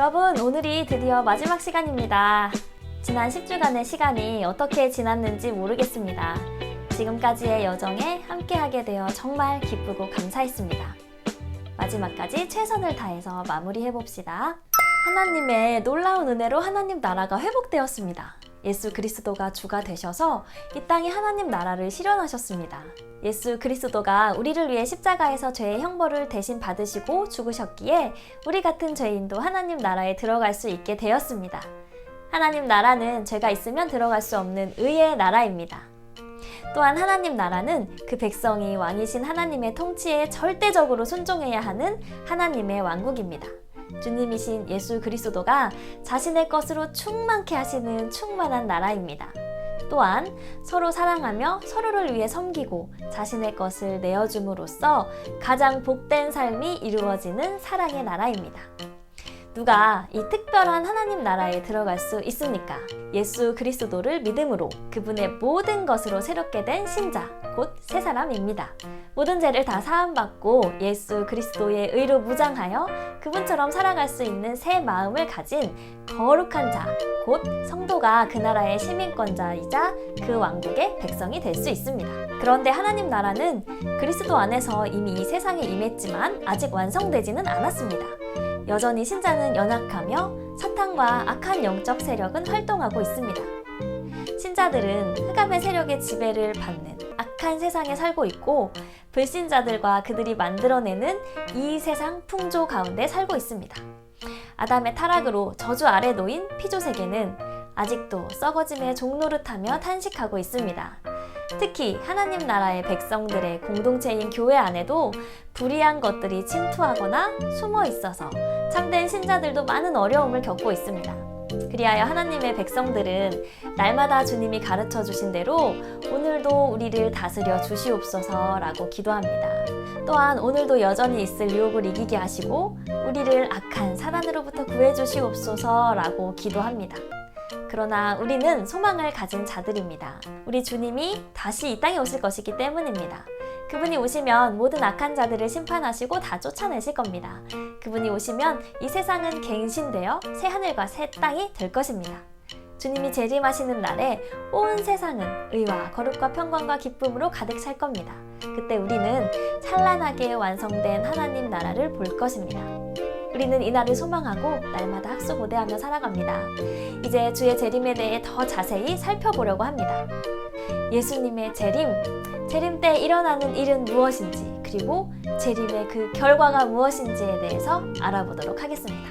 여러분, 오늘이 드디어 마지막 시간입니다. 지난 10주간의 시간이 어떻게 지났는지 모르겠습니다. 지금까지의 여정에 함께하게 되어 정말 기쁘고 감사했습니다. 마지막까지 최선을 다해서 마무리해봅시다. 하나님의 놀라운 은혜로 하나님 나라가 회복되었습니다. 예수 그리스도가 주가 되셔서 이 땅에 하나님 나라를 실현하셨습니다. 예수 그리스도가 우리를 위해 십자가에서 죄의 형벌을 대신 받으시고 죽으셨기에 우리 같은 죄인도 하나님 나라에 들어갈 수 있게 되었습니다. 하나님 나라는 죄가 있으면 들어갈 수 없는 의의 나라입니다. 또한 하나님 나라는 그 백성이 왕이신 하나님의 통치에 절대적으로 순종해야 하는 하나님의 왕국입니다. 주님이신 예수 그리스도가 자신의 것으로 충만케 하시는 충만한 나라입니다. 또한 서로 사랑하며 서로를 위해 섬기고 자신의 것을 내어줌으로써 가장 복된 삶이 이루어지는 사랑의 나라입니다. 누가 이 특별한 하나님 나라에 들어갈 수 있습니까? 예수 그리스도를 믿음으로 그분의 모든 것으로 새롭게 된 신자, 곧 새 사람입니다. 모든 죄를 다 사함받고 예수 그리스도의 의로 무장하여 그분처럼 살아갈 수 있는 새 마음을 가진 거룩한 자, 곧 성도가 그 나라의 시민권자이자 그 왕국의 백성이 될 수 있습니다. 그런데 하나님 나라는 그리스도 안에서 이미 이 세상에 임했지만 아직 완성되지는 않았습니다. 여전히 신자는 연약하며 사탄과 악한 영적 세력은 활동하고 있습니다. 신자들은 흑암의 세력의 지배를 받는 악한 세상에 살고 있고 불신자들과 그들이 만들어내는 이 세상 풍조 가운데 살고 있습니다. 아담의 타락으로 저주 아래 놓인 피조 세계는 아직도 썩어짐의 종노릇하며 탄식하고 있습니다. 특히 하나님 나라의 백성들의 공동체인 교회 안에도 불의한 것들이 침투하거나 숨어 있어서 참된 신자들도 많은 어려움을 겪고 있습니다. 그리하여 하나님의 백성들은 날마다 주님이 가르쳐 주신 대로 오늘도 우리를 다스려 주시옵소서라고 기도합니다. 또한 오늘도 여전히 있을 유혹을 이기게 하시고 우리를 악한 사단으로부터 구해 주시옵소서라고 기도합니다. 그러나 우리는 소망을 가진 자들입니다. 우리 주님이 다시 이 땅에 오실 것이기 때문입니다. 그분이 오시면 모든 악한 자들을 심판하시고 다 쫓아내실 겁니다. 그분이 오시면 이 세상은 갱신되어 새 하늘과 새 땅이 될 것입니다. 주님이 재림하시는 날에 온 세상은 의와 거룩과 평강과 기쁨으로 가득 찰 겁니다. 그때 우리는 찬란하게 완성된 하나님 나라를 볼 것입니다. 우리는 이 날을 소망하고 날마다 학수고대하며 살아갑니다. 이제 주의 재림에 대해 더 자세히 살펴보려고 합니다. 예수님의 재림 때 일어나는 일은 무엇인지, 그리고 재림의 그 결과가 무엇인지에 대해서 알아보도록 하겠습니다.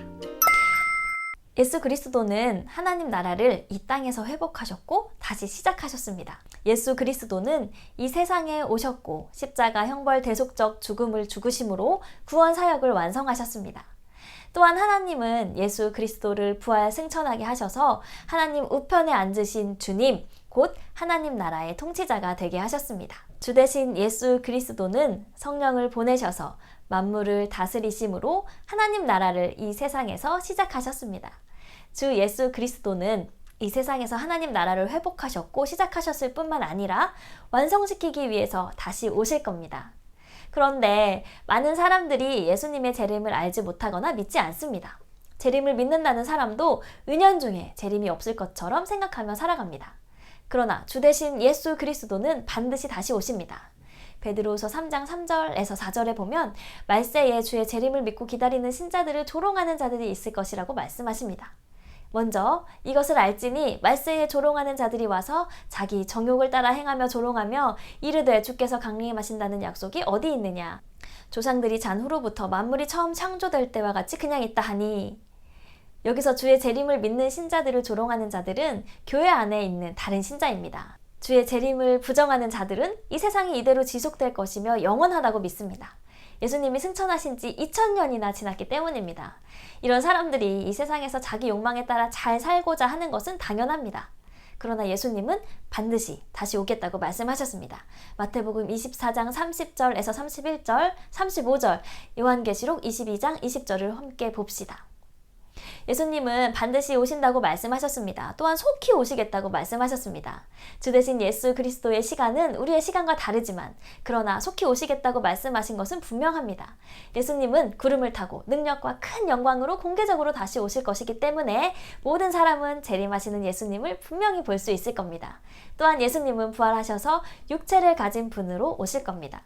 예수 그리스도는 하나님 나라를 이 땅에서 회복하셨고 다시 시작하셨습니다. 예수 그리스도는 이 세상에 오셨고 십자가 형벌 대속적 죽음을 죽으심으로 구원 사역을 완성하셨습니다. 또한 하나님은 예수 그리스도를 부활 승천하게 하셔서 하나님 우편에 앉으신 주님, 곧 하나님 나라의 통치자가 되게 하셨습니다. 주 대신 예수 그리스도는 성령을 보내셔서 만물을 다스리심으로 하나님 나라를 이 세상에서 시작하셨습니다. 주 예수 그리스도는 이 세상에서 하나님 나라를 회복하셨고 시작하셨을 뿐만 아니라 완성시키기 위해서 다시 오실 겁니다. 그런데 많은 사람들이 예수님의 재림을 알지 못하거나 믿지 않습니다. 재림을 믿는다는 사람도 은연중에 재림이 없을 것처럼 생각하며 살아갑니다. 그러나 주 대신 예수 그리스도는 반드시 다시 오십니다. 베드로후서 3장 3절에서 4절에 보면 말세에 주의 재림을 믿고 기다리는 신자들을 조롱하는 자들이 있을 것이라고 말씀하십니다. 먼저 이것을 알지니 말세에 조롱하는 자들이 와서 자기 정욕을 따라 행하며 조롱하며 이르되 주께서 강림하신다는 약속이 어디 있느냐. 조상들이 잔 후로부터 만물이 처음 창조될 때와 같이 그냥 있다 하니. 여기서 주의 재림을 믿는 신자들을 조롱하는 자들은 교회 안에 있는 다른 신자입니다. 주의 재림을 부정하는 자들은 이 세상이 이대로 지속될 것이며 영원하다고 믿습니다. 예수님이 승천하신 지 2000년이나 지났기 때문입니다. 이런 사람들이 이 세상에서 자기 욕망에 따라 잘 살고자 하는 것은 당연합니다. 그러나 예수님은 반드시 다시 오겠다고 말씀하셨습니다. 마태복음 24장 30절에서 31절, 35절, 요한계시록 22장 20절을 함께 봅시다. 예수님은 반드시 오신다고 말씀하셨습니다. 또한 속히 오시겠다고 말씀하셨습니다. 주 대신 예수 그리스도의 시간은 우리의 시간과 다르지만 그러나 속히 오시겠다고 말씀하신 것은 분명합니다. 예수님은 구름을 타고 능력과 큰 영광으로 공개적으로 다시 오실 것이기 때문에 모든 사람은 재림하시는 예수님을 분명히 볼 수 있을 겁니다. 또한 예수님은 부활하셔서 육체를 가진 분으로 오실 겁니다.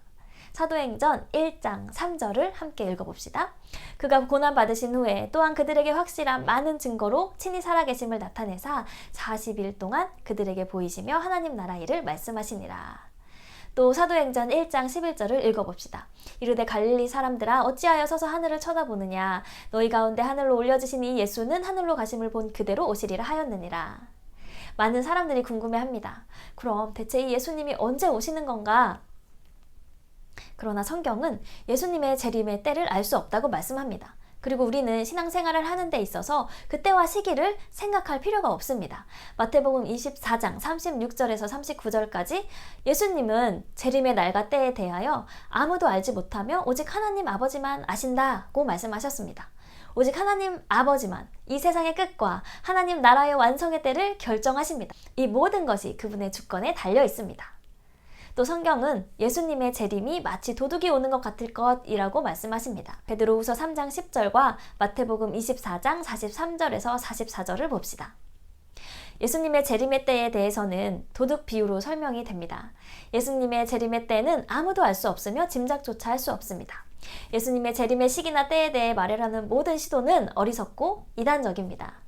사도행전 1장 3절을 함께 읽어봅시다. 그가 고난받으신 후에 또한 그들에게 확실한 많은 증거로 친히 살아계심을 나타내사 40일 동안 그들에게 보이시며 하나님 나라 일을 말씀하시니라. 또 사도행전 1장 11절을 읽어봅시다. 이르되 갈릴리 사람들아 어찌하여 서서 하늘을 쳐다보느냐. 너희 가운데 하늘로 올려지신 이 예수는 하늘로 가심을 본 그대로 오시리라 하였느니라. 많은 사람들이 궁금해합니다. 그럼 대체 이 예수님이 언제 오시는 건가? 그러나 성경은 예수님의 재림의 때를 알 수 없다고 말씀합니다. 그리고 우리는 신앙생활을 하는 데 있어서 그때와 시기를 생각할 필요가 없습니다. 마태복음 24장 36절에서 39절까지 예수님은 재림의 날과 때에 대하여 아무도 알지 못하며 오직 하나님 아버지만 아신다고 말씀하셨습니다. 오직 하나님 아버지만 이 세상의 끝과 하나님 나라의 완성의 때를 결정하십니다. 이 모든 것이 그분의 주권에 달려 있습니다. 또 성경은 예수님의 재림이 마치 도둑이 오는 것 같을 것이라고 말씀하십니다. 베드로후서 3장 10절과 마태복음 24장 43절에서 44절을 봅시다. 예수님의 재림의 때에 대해서는 도둑 비유로 설명이 됩니다. 예수님의 재림의 때는 아무도 알 수 없으며 짐작조차 할 수 없습니다. 예수님의 재림의 시기나 때에 대해 말하려는 모든 시도는 어리석고 이단적입니다.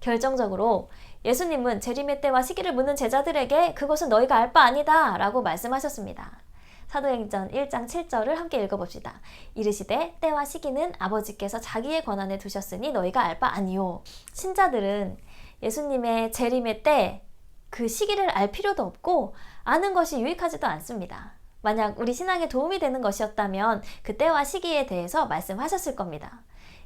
결정적으로 예수님은 재림의 때와 시기를 묻는 제자들에게 그것은 너희가 알 바 아니다 라고 말씀하셨습니다. 사도행전 1장 7절을 함께 읽어봅시다. 이르시되 때와 시기는 아버지께서 자기의 권한에 두셨으니 너희가 알 바 아니요. 신자들은 예수님의 재림의 때 그 시기를 알 필요도 없고 아는 것이 유익하지도 않습니다. 만약 우리 신앙에 도움이 되는 것이었다면 그 때와 시기에 대해서 말씀하셨을 겁니다.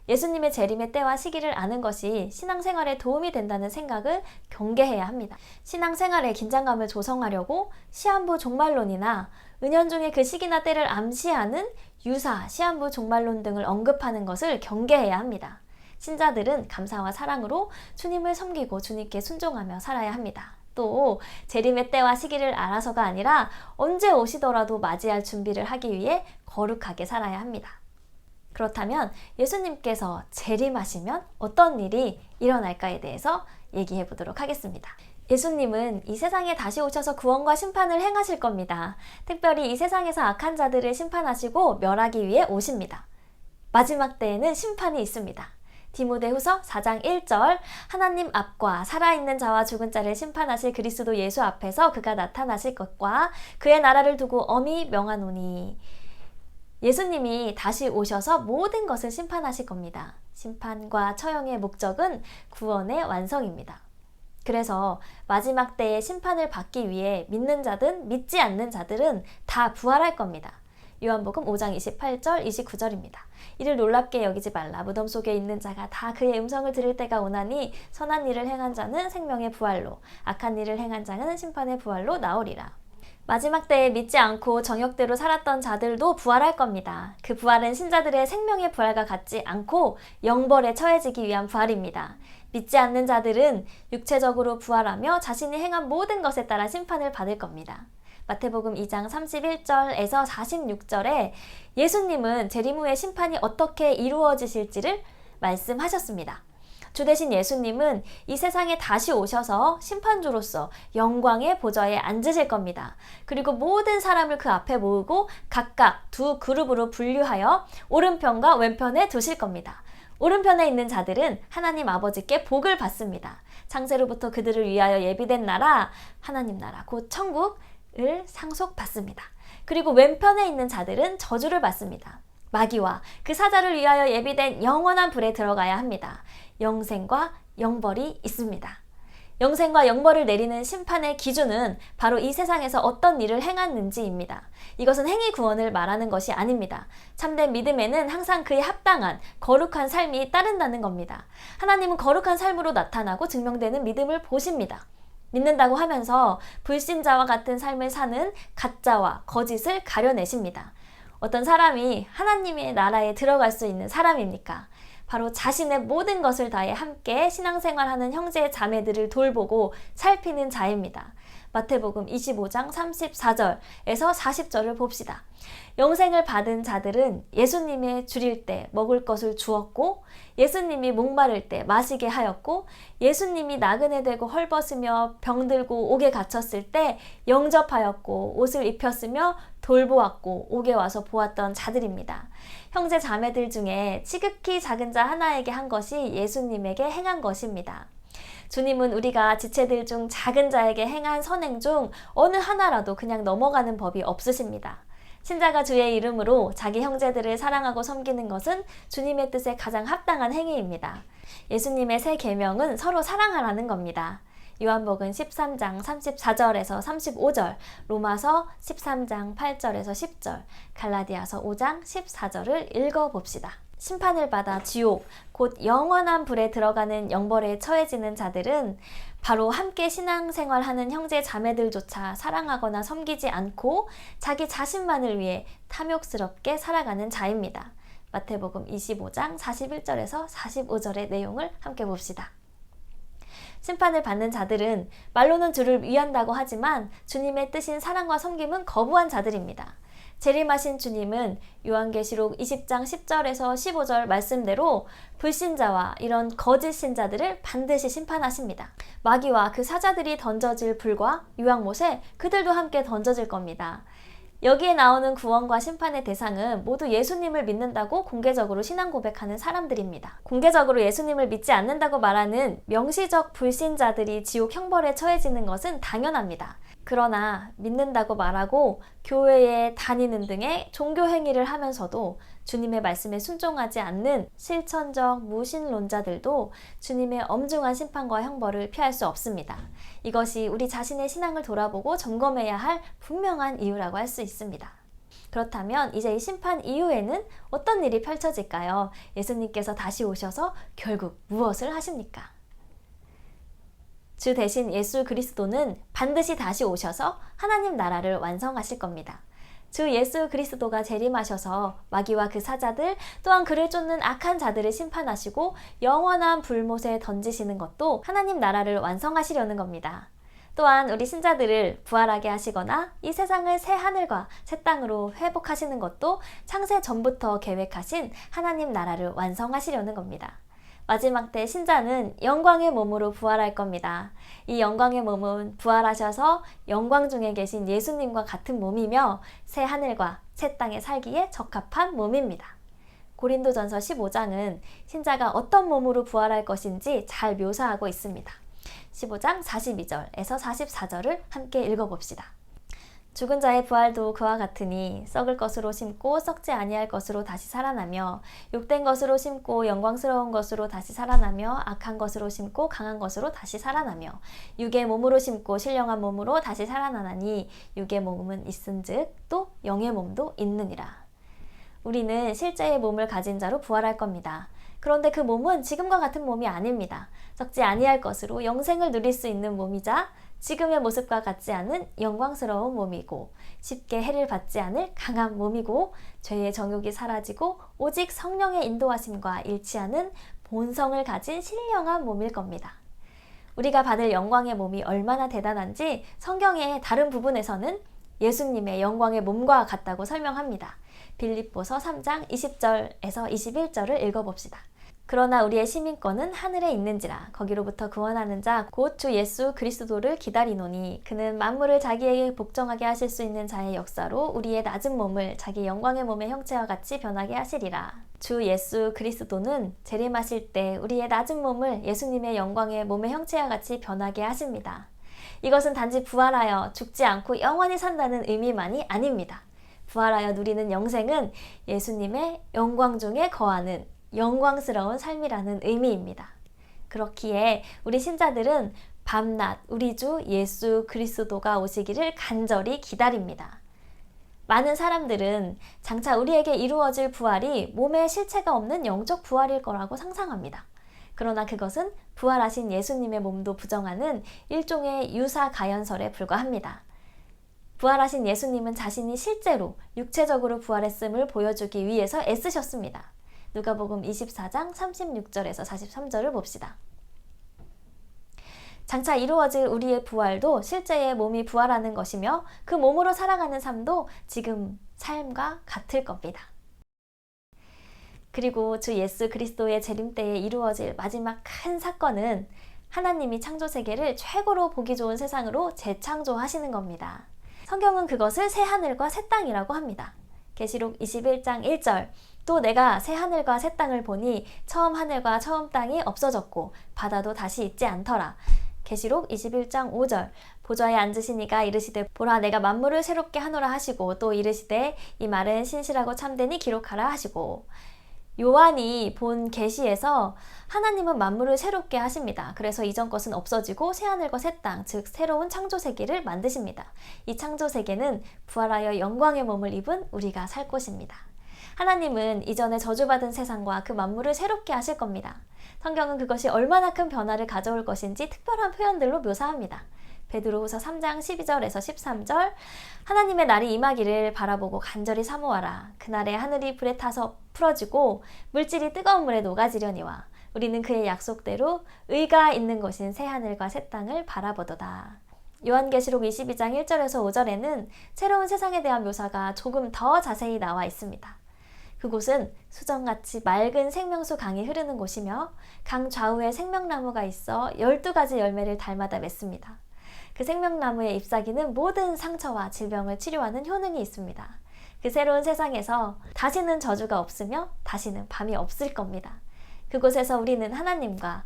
예수님의 재림의 때와 시기를 아는 것이 신앙생활에 도움이 된다는 생각을 경계해야 합니다. 신앙생활에 긴장감을 조성하려고 시한부 종말론이나 은연중에 그 시기나 때를 암시하는 유사, 시한부 종말론 등을 언급하는 것을 경계해야 합니다. 신자들은 감사와 사랑으로 주님을 섬기고 주님께 순종하며 살아야 합니다. 또 재림의 때와 시기를 알아서가 아니라 언제 오시더라도 맞이할 준비를 하기 위해 거룩하게 살아야 합니다. 그렇다면 예수님께서 재림하시면 어떤 일이 일어날까에 대해서 얘기해 보도록 하겠습니다. 예수님은 이 세상에 다시 오셔서 구원과 심판을 행하실 겁니다. 특별히 이 세상에서 악한 자들을 심판하시고 멸하기 위해 오십니다. 마지막 때에는 심판이 있습니다. 디모데후서 4장 1절 하나님 앞과 살아있는 자와 죽은 자를 심판하실 그리스도 예수 앞에서 그가 나타나실 것과 그의 나라를 두고 엄히 명하노니. 예수님이 다시 오셔서 모든 것을 심판하실 겁니다. 심판과 처형의 목적은 구원의 완성입니다. 그래서 마지막 때의 심판을 받기 위해 믿는 자든 믿지 않는 자들은 다 부활할 겁니다. 요한복음 5장 28절 29절입니다. 이를 놀랍게 여기지 말라. 무덤 속에 있는 자가 다 그의 음성을 들을 때가 오나니 선한 일을 행한 자는 생명의 부활로 악한 일을 행한 자는 심판의 부활로 나오리라. 마지막 때에 믿지 않고 정욕대로 살았던 자들도 부활할 겁니다. 그 부활은 신자들의 생명의 부활과 같지 않고 영벌에 처해지기 위한 부활입니다. 믿지 않는 자들은 육체적으로 부활하며 자신이 행한 모든 것에 따라 심판을 받을 겁니다. 마태복음 2장 31절에서 46절에 예수님은 재림 후의 심판이 어떻게 이루어지실지를 말씀하셨습니다. 주 대신 예수님은 이 세상에 다시 오셔서 심판주로서 영광의 보좌에 앉으실 겁니다. 그리고 모든 사람을 그 앞에 모으고 각각 두 그룹으로 분류하여 오른편과 왼편에 두실 겁니다. 오른편에 있는 자들은 하나님 아버지께 복을 받습니다. 창세로부터 그들을 위하여 예비된 나라, 하나님 나라, 곧 천국을 상속받습니다. 그리고 왼편에 있는 자들은 저주를 받습니다. 마귀와 그 사자를 위하여 예비된 영원한 불에 들어가야 합니다. 영생과 영벌이 있습니다. 영생과 영벌을 내리는 심판의 기준은 바로 이 세상에서 어떤 일을 행했는지입니다. 이것은 행위 구원을 말하는 것이 아닙니다. 참된 믿음에는 항상 그에 합당한 거룩한 삶이 따른다는 겁니다. 하나님은 거룩한 삶으로 나타나고 증명되는 믿음을 보십니다. 믿는다고 하면서 불신자와 같은 삶을 사는 가짜와 거짓을 가려내십니다. 어떤 사람이 하나님의 나라에 들어갈 수 있는 사람입니까? 바로 자신의 모든 것을 다해 함께 신앙생활하는 형제 자매들을 돌보고 살피는 자입니다. 마태복음 25장 34절에서 40절을 봅시다. 영생을 받은 자들은 예수님의 줄일 때 먹을 것을 주었고, 예수님이 목마를 때 마시게 하였고, 예수님이 나그네 되고 헐벗으며 병들고 옥에 갇혔을 때 영접하였고, 옷을 입혔으며 돌보았고 옥에 와서 보았던 자들입니다. 형제 자매들 중에 지극히 작은 자 하나에게 한 것이 예수님에게 행한 것입니다. 주님은 우리가 지체들 중 작은 자에게 행한 선행 중 어느 하나라도 그냥 넘어가는 법이 없으십니다. 신자가 주의 이름으로 자기 형제들을 사랑하고 섬기는 것은 주님의 뜻에 가장 합당한 행위입니다. 예수님의 새 계명은 서로 사랑하라는 겁니다. 요한복음 13장 34절에서 35절, 로마서 13장 8절에서 10절, 갈라디아서 5장 14절을 읽어봅시다. 심판을 받아 지옥, 곧 영원한 불에 들어가는 영벌에 처해지는 자들은 바로 함께 신앙생활하는 형제 자매들조차 사랑하거나 섬기지 않고 자기 자신만을 위해 탐욕스럽게 살아가는 자입니다. 마태복음 25장 41절에서 45절의 내용을 함께 봅시다. 심판을 받는 자들은 말로는 주를 위한다고 하지만 주님의 뜻인 사랑과 섬김은 거부한 자들입니다. 재림하신 주님은 요한계시록 20장 10절에서 15절 말씀대로 불신자와 이런 거짓 신자들을 반드시 심판하십니다. 마귀와 그 사자들이 던져질 불과 유황못에 그들도 함께 던져질 겁니다. 여기에 나오는 구원과 심판의 대상은 모두 예수님을 믿는다고 공개적으로 신앙 고백하는 사람들입니다. 공개적으로 예수님을 믿지 않는다고 말하는 명시적 불신자들이 지옥 형벌에 처해지는 것은 당연합니다. 그러나 믿는다고 말하고 교회에 다니는 등의 종교 행위를 하면서도 주님의 말씀에 순종하지 않는 실천적 무신론자들도 주님의 엄중한 심판과 형벌을 피할 수 없습니다. 이것이 우리 자신의 신앙을 돌아보고 점검해야 할 분명한 이유라고 할 수 있습니다. 그렇다면 이제 이 심판 이후에는 어떤 일이 펼쳐질까요? 예수님께서 다시 오셔서 결국 무엇을 하십니까? 주 대신 예수 그리스도는 반드시 다시 오셔서 하나님 나라를 완성하실 겁니다. 주 예수 그리스도가 재림하셔서 마귀와 그 사자들 또한 그를 쫓는 악한 자들을 심판하시고 영원한 불못에 던지시는 것도 하나님 나라를 완성하시려는 겁니다. 또한 우리 신자들을 부활하게 하시거나 이 세상을 새 하늘과 새 땅으로 회복하시는 것도 창세 전부터 계획하신 하나님 나라를 완성하시려는 겁니다. 마지막 때 신자는 영광의 몸으로 부활할 겁니다. 이 영광의 몸은 부활하셔서 영광 중에 계신 예수님과 같은 몸이며 새 하늘과 새 땅에 살기에 적합한 몸입니다. 고린도전서 15장은 신자가 어떤 몸으로 부활할 것인지 잘 묘사하고 있습니다. 15장 42절에서 44절을 함께 읽어봅시다. 죽은 자의 부활도 그와 같으니 썩을 것으로 심고 썩지 아니할 것으로 다시 살아나며 욕된 것으로 심고 영광스러운 것으로 다시 살아나며 악한 것으로 심고 강한 것으로 다시 살아나며 육의 몸으로 심고 신령한 몸으로 다시 살아나나니 육의 몸은 있은즉 또 영의 몸도 있느니라. 우리는 실제의 몸을 가진 자로 부활할 겁니다. 그런데 그 몸은 지금과 같은 몸이 아닙니다. 썩지 아니할 것으로 영생을 누릴 수 있는 몸이자 지금의 모습과 같지 않은 영광스러운 몸이고 쉽게 해를 받지 않을 강한 몸이고 죄의 정욕이 사라지고 오직 성령의 인도하심과 일치하는 본성을 가진 신령한 몸일 겁니다. 우리가 받을 영광의 몸이 얼마나 대단한지 성경의 다른 부분에서는 예수님의 영광의 몸과 같다고 설명합니다. 빌립보서 3장 20절에서 21절을 읽어봅시다. 그러나 우리의 시민권은 하늘에 있는지라 거기로부터 구원하는 자 곧 주 예수 그리스도를 기다리노니 그는 만물을 자기에게 복종하게 하실 수 있는 자의 역사로 우리의 낮은 몸을 자기 영광의 몸의 형체와 같이 변하게 하시리라. 주 예수 그리스도는 재림하실 때 우리의 낮은 몸을 예수님의 영광의 몸의 형체와 같이 변하게 하십니다. 이것은 단지 부활하여 죽지 않고 영원히 산다는 의미만이 아닙니다. 부활하여 누리는 영생은 예수님의 영광 중에 거하는 영광스러운 삶이라는 의미입니다. 그렇기에 우리 신자들은 밤낮 우리 주 예수 그리스도가 오시기를 간절히 기다립니다. 많은 사람들은 장차 우리에게 이루어질 부활이 몸에 실체가 없는 영적 부활일 거라고 상상합니다. 그러나 그것은 부활하신 예수님의 몸도 부정하는 일종의 유사가연설에 불과합니다. 부활하신 예수님은 자신이 실제로 육체적으로 부활했음을 보여주기 위해서 애쓰셨습니다. 누가복음 24장 36절에서 43절을 봅시다. 장차 이루어질 우리의 부활도 실제의 몸이 부활하는 것이며 그 몸으로 살아가는 삶도 지금 삶과 같을 겁니다. 그리고 주 예수 그리스도의 재림 때에 이루어질 마지막 큰 사건은 하나님이 창조세계를 최고로 보기 좋은 세상으로 재창조하시는 겁니다. 성경은 그것을 새 하늘과 새 땅이라고 합니다. 계시록 21장 1절 또 내가 새 하늘과 새 땅을 보니 처음 하늘과 처음 땅이 없어졌고 바다도 다시 있지 않더라. 계시록 21장 5절 보좌에 앉으신 이가 이르시되 보라 내가 만물을 새롭게 하노라 하시고 또 이르시되 이 말은 신실하고 참되니 기록하라 하시고 요한이 본 계시에서 하나님은 만물을 새롭게 하십니다. 그래서 이전 것은 없어지고 새하늘과 새 땅, 즉 새로운 창조세계를 만드십니다. 이 창조세계는 부활하여 영광의 몸을 입은 우리가 살 곳입니다. 하나님은 이전에 저주받은 세상과 그 만물을 새롭게 하실 겁니다. 성경은 그것이 얼마나 큰 변화를 가져올 것인지 특별한 표현들로 묘사합니다. 베드로후서 3장 12절에서 13절 하나님의 날이 임하기를 바라보고 간절히 사모하라. 그날에 하늘이 불에 타서 풀어지고 물질이 뜨거운 물에 녹아지려니와 우리는 그의 약속대로 의가 있는 곳인 새하늘과 새 땅을 바라보도다. 요한계시록 22장 1절에서 5절에는 새로운 세상에 대한 묘사가 조금 더 자세히 나와 있습니다. 그곳은 수정같이 맑은 생명수 강이 흐르는 곳이며 강 좌우에 생명나무가 있어 12가지 열매를 달마다 맺습니다. 그 생명나무의 잎사귀는 모든 상처와 질병을 치료하는 효능이 있습니다. 그 새로운 세상에서 다시는 저주가 없으며 다시는 밤이 없을 겁니다. 그곳에서 우리는 하나님과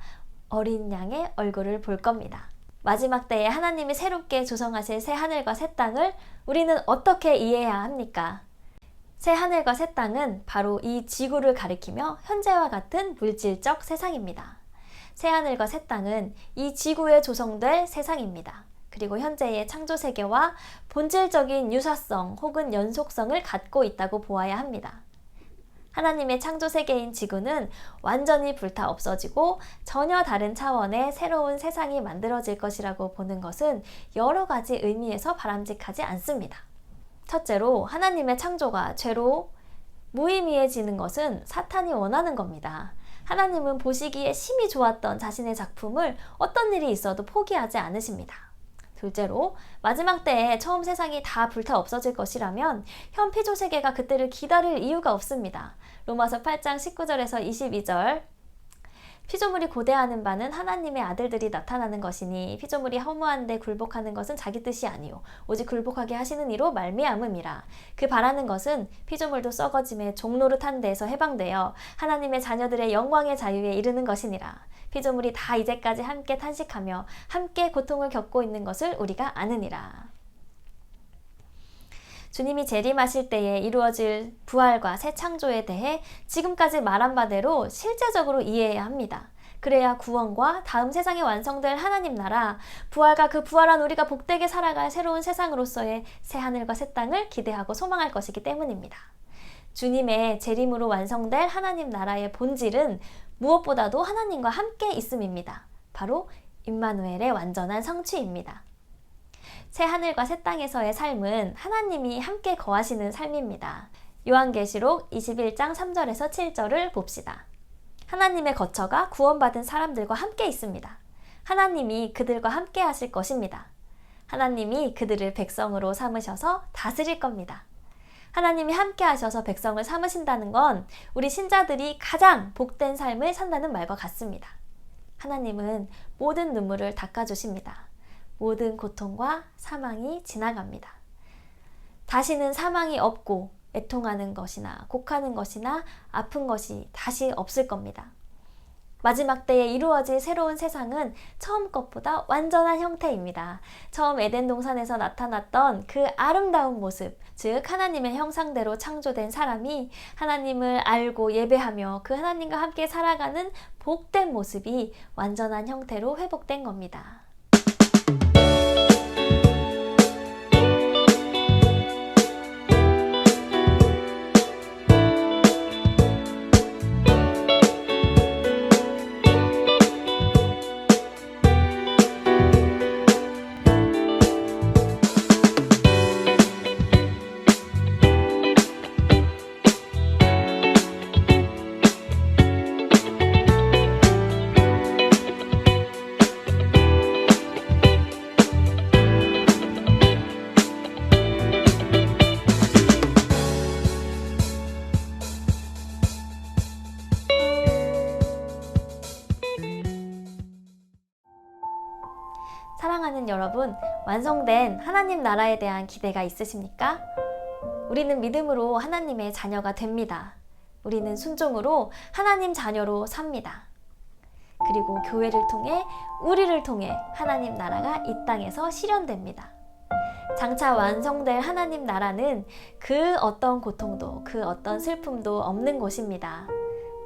어린 양의 얼굴을 볼 겁니다. 마지막 때에 하나님이 새롭게 조성하실 새 하늘과 새 땅을 우리는 어떻게 이해해야 합니까? 새 하늘과 새 땅은 바로 이 지구를 가리키며 현재와 같은 물질적 세상입니다. 새 하늘과 새 땅은 이 지구에 조성될 세상입니다. 그리고 현재의 창조세계와 본질적인 유사성 혹은 연속성을 갖고 있다고 보아야 합니다. 하나님의 창조세계인 지구는 완전히 불타 없어지고 전혀 다른 차원의 새로운 세상이 만들어질 것이라고 보는 것은 여러 가지 의미에서 바람직하지 않습니다. 첫째로 하나님의 창조가 죄로 무의미해지는 것은 사탄이 원하는 겁니다. 하나님은 보시기에 심히 좋았던 자신의 작품을 어떤 일이 있어도 포기하지 않으십니다. 둘째로 마지막 때에 처음 세상이 다 불타 없어질 것이라면 현 피조세계가 그때를 기다릴 이유가 없습니다. 로마서 8장 19절에서 22절 피조물이 고대하는 바는 하나님의 아들들이 나타나는 것이니 피조물이 허무한데 굴복하는 것은 자기 뜻이 아니요 오직 굴복하게 하시는 이로 말미암음이라. 그 바라는 것은 피조물도 썩어짐에 종노릇한 데에서 해방되어 하나님의 자녀들의 영광의 자유에 이르는 것이니라. 피조물이 다 이제까지 함께 탄식하며 함께 고통을 겪고 있는 것을 우리가 아느니라. 주님이 재림하실 때에 이루어질 부활과 새 창조에 대해 지금까지 말한 바대로 실제적으로 이해해야 합니다. 그래야 구원과 다음 세상에 완성될 하나님 나라, 부활과 그 부활한 우리가 복되게 살아갈 새로운 세상으로서의 새 하늘과 새 땅을 기대하고 소망할 것이기 때문입니다. 주님의 재림으로 완성될 하나님 나라의 본질은 무엇보다도 하나님과 함께 있음입니다. 바로 임마누엘의 완전한 성취입니다. 새 하늘과 새 땅에서의 삶은 하나님이 함께 거하시는 삶입니다. 요한계시록 21장 3절에서 7절을 봅시다. 하나님의 거처가 구원받은 사람들과 함께 있습니다. 하나님이 그들과 함께 하실 것입니다. 하나님이 그들을 백성으로 삼으셔서 다스릴 겁니다. 하나님이 함께 하셔서 백성을 삼으신다는 건 우리 신자들이 가장 복된 삶을 산다는 말과 같습니다. 하나님은 모든 눈물을 닦아주십니다. 모든 고통과 사망이 지나갑니다. 다시는 사망이 없고 애통하는 것이나 곡하는 것이나 아픈 것이 다시 없을 겁니다. 마지막 때에 이루어질 새로운 세상은 처음 것보다 완전한 형태입니다. 처음 에덴 동산에서 나타났던 그 아름다운 모습, 즉 하나님의 형상대로 창조된 사람이 하나님을 알고 예배하며 그 하나님과 함께 살아가는 복된 모습이 완전한 형태로 회복된 겁니다. 사랑하는 여러분, 완성된 하나님 나라에 대한 기대가 있으십니까? 우리는 믿음으로 하나님의 자녀가 됩니다. 우리는 순종으로 하나님 자녀로 삽니다. 그리고 교회를 통해, 우리를 통해 하나님 나라가 이 땅에서 실현됩니다. 장차 완성될 하나님 나라는 그 어떤 고통도, 그 어떤 슬픔도 없는 곳입니다.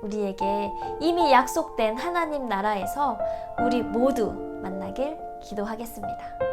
우리에게 이미 약속된 하나님 나라에서 우리 모두 만나길 기도하겠습니다.